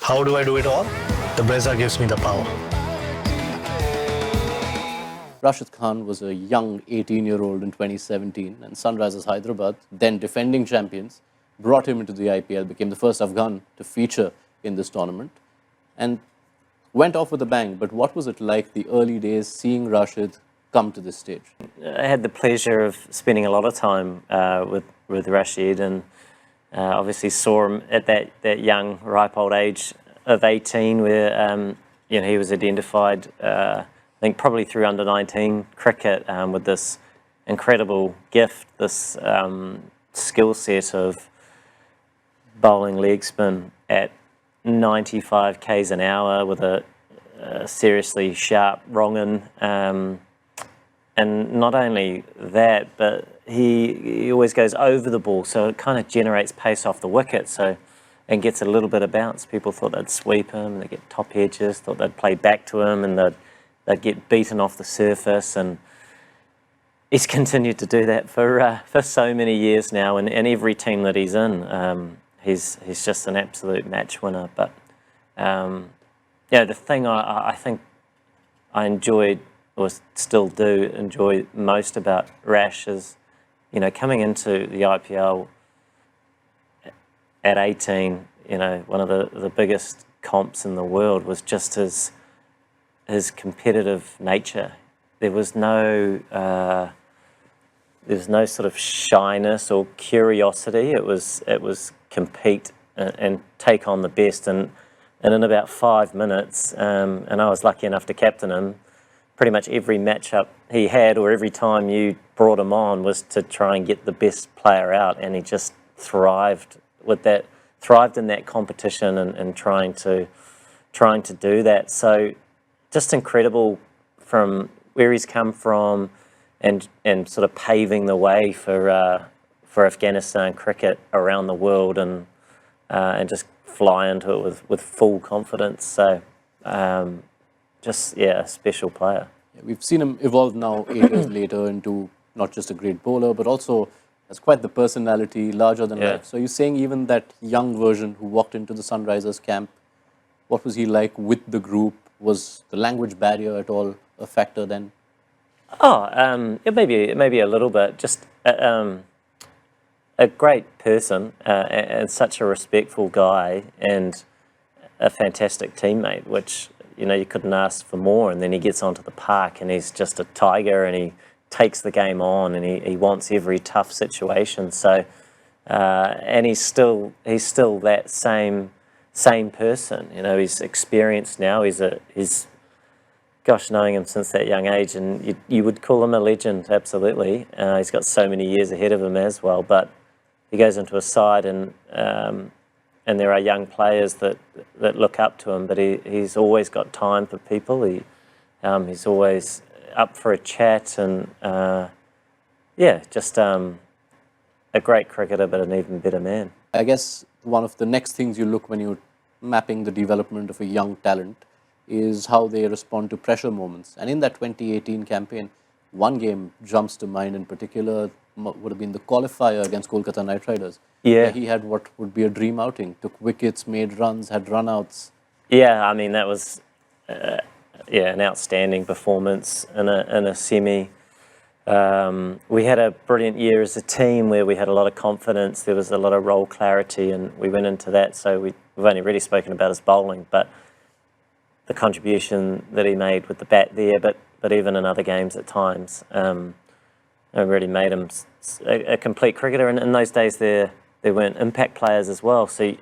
How do I do it all? The Brezza gives me the power. Rashid Khan was a young 18-year-old in 2017, and Sunrisers Hyderabad, then defending champions, brought him into the IPL, became the first Afghan to feature in this tournament, and went off with a bang. But what was it like the early days seeing Rashid come to this stage? I had the pleasure of spending a lot of time with Rashid, and obviously saw him at that young, ripe old age of 18, where he was identified, I think probably through under-19 cricket, with this incredible gift, this skill set of bowling leg spin at 95 k's an hour with a seriously sharp wrong-in. And not only that, but he always goes over the ball, so it kind of generates pace off the wicket, and gets a little bit of bounce. People thought they'd sweep him, they'd get top edges, thought they'd play back to him, and they'd get beaten off the surface. And he's continued to do that for so many years now, and every team that he's in, he's just an absolute match winner. But the thing I think I enjoyed, or still do enjoy most about Rash, is coming into the IPL at 18, one of the biggest comps in the world, was just his competitive nature. There was no sort of shyness or curiosity. It was compete and take on the best. And in about 5 minutes, and I was lucky enough to captain him, pretty much every matchup he had, or every time you brought him on, was to try and get the best player out, and he just thrived in that competition and trying to do that. So just incredible from where he's come from, and sort of paving the way for Afghanistan cricket around the world, and just fly into it with full confidence. So a special player. Yeah, we've seen him evolve now 8 years later into not just a great bowler, but also has quite the personality, larger than life. So you're saying even that young version who walked into the Sunrisers camp, what was he like with the group? Was the language barrier at all a factor then? Maybe a little bit. Just a great person, and such a respectful guy, and a fantastic teammate, which you couldn't ask for more. And then he gets onto the park and he's just a tiger, and he takes the game on, and he wants every tough situation. So and he's still that same person. He's experienced now. He's knowing him since that young age, and you would call him a legend, absolutely. He's got so many years ahead of him as well, but he goes into a side, and there are young players that look up to him, but he's always got time for people. He's always up for a chat, and just a great cricketer, but an even better man. I guess one of the next things you look when you're mapping the development of a young talent is how they respond to pressure moments. And in that 2018 campaign, one game jumps to mind in particular, would have been the qualifier against Kolkata Knight Riders. Yeah. He had what would be a dream outing, took wickets, made runs, had run-outs. Yeah, I mean, that was an outstanding performance in a semi. We had a brilliant year as a team where we had a lot of confidence. There was a lot of role clarity, and we went into that. So we've only really spoken about his bowling, but the contribution that he made with the bat there, but even in other games at times, it really made him a complete cricketer. And in those days, there weren't impact players as well. So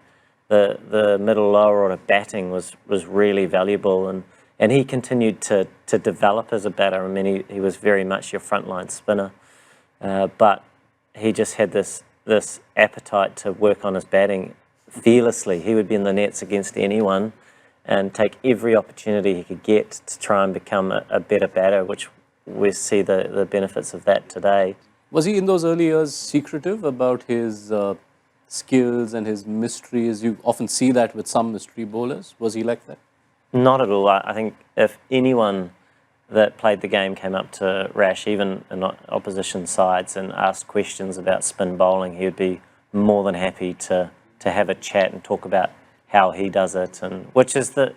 the middle lower order batting was really valuable, and he continued to develop as a batter. I mean, he was very much your frontline spinner, but he just had this appetite to work on his batting fearlessly. He would be in the nets against anyone and take every opportunity he could get to try and become a better batter, which we see the benefits of that today. Was he in those early years secretive about his skills and his mysteries? You often see that with some mystery bowlers. Was he like that? Not at all. I think if anyone that played the game came up to Rash, even in opposition sides, and asked questions about spin bowling, he would be more than happy to have a chat and talk about how he does it, and which is that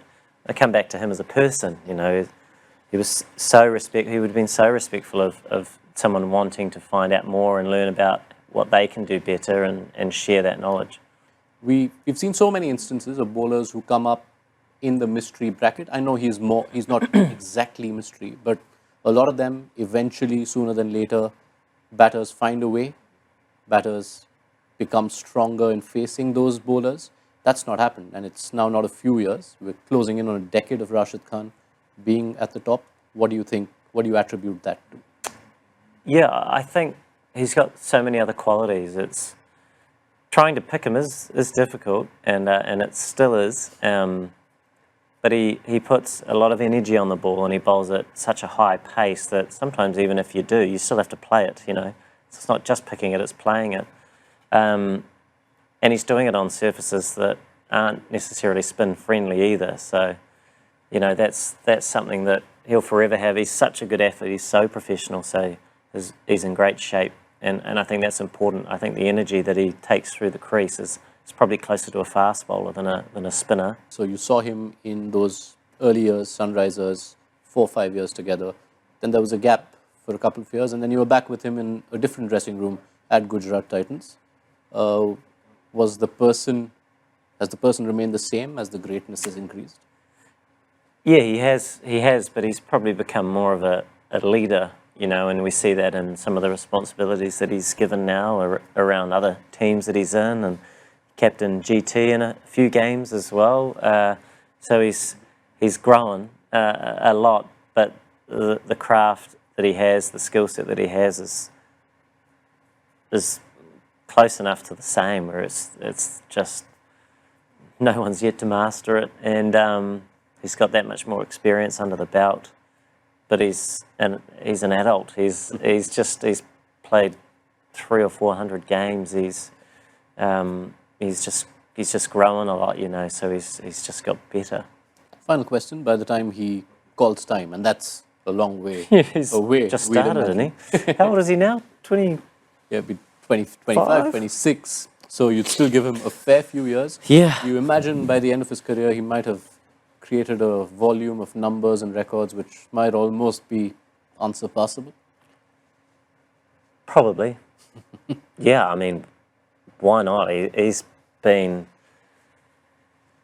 I come back to him as a person. You know, he was he would have been so respectful of someone wanting to find out more and learn about what they can do better and share that knowledge. We've seen so many instances of bowlers who come up in the mystery bracket. I know he's not exactly mystery, but a lot of them eventually, sooner than later, batters find a way. Batters become stronger in facing those bowlers. That's not happened, and it's now not a few years. We're closing in on a decade of Rashid Khan being at the top. What do you think? What do you attribute that to? Yeah, I think he's got so many other qualities. It's trying to pick him is difficult, and it still is. But he puts a lot of energy on the ball, and he bowls at such a high pace that sometimes even if you do, you still have to play it. You know, it's not just picking it; it's playing it. And he's doing it on surfaces that aren't necessarily spin friendly either. So, you know, that's something that he'll forever have. He's such a good athlete. He's so professional. So he's in great shape, and I think that's important. I think the energy that he takes through the crease is probably closer to a fast bowler than a spinner. So you saw him in those early years, Sunrisers, 4 or 5 years together. Then there was a gap for a couple of years, and then you were back with him in a different dressing room at Gujarat Titans. Has the person remained the same as the greatness has increased? Yeah, he has, but he's probably become more of a leader, you know, and we see that in some of the responsibilities that he's given now around other teams that he's in, and captain GT in a few games as well. So he's grown a lot, but the craft that he has, the skill set that he has is close enough to the same, where it's just no one's yet to master it, and he's got that much more experience under the belt. But he's an adult. He's played 300 or 400 games. He's just growing a lot, you know. So he's just got better. Final question. By the time he calls time, and that's a long way He's away. just started, isn't he? How old is he now? 20? Yeah, 20, 25, 26. So you'd still give him a fair few years. Yeah. You imagine by the end of his career, he might have created a volume of numbers and records which might almost be unsurpassable? Probably. Yeah, I mean, why not? He's been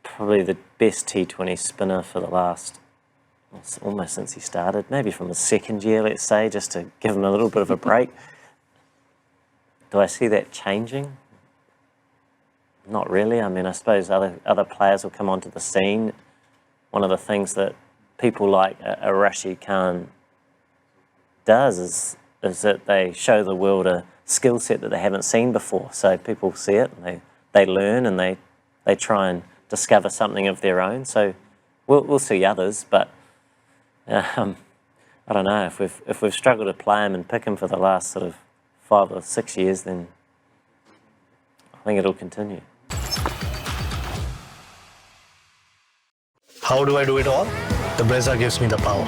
probably the best T20 spinner for the last, almost since he started, maybe from the second year, let's say, just to give him a little bit of a break. Do I see that changing? Not really. I mean, I suppose other players will come onto the scene. One of the things that people like a Rashid Khan does is that they show the world a skill set that they haven't seen before. So people see it and they learn and they try and discover something of their own. So we'll see others, but I don't know, if we've struggled to play him and pick him for the last sort of 5 or 6 years, then I think it'll continue. How do I do it all? The Brezza gives me the power.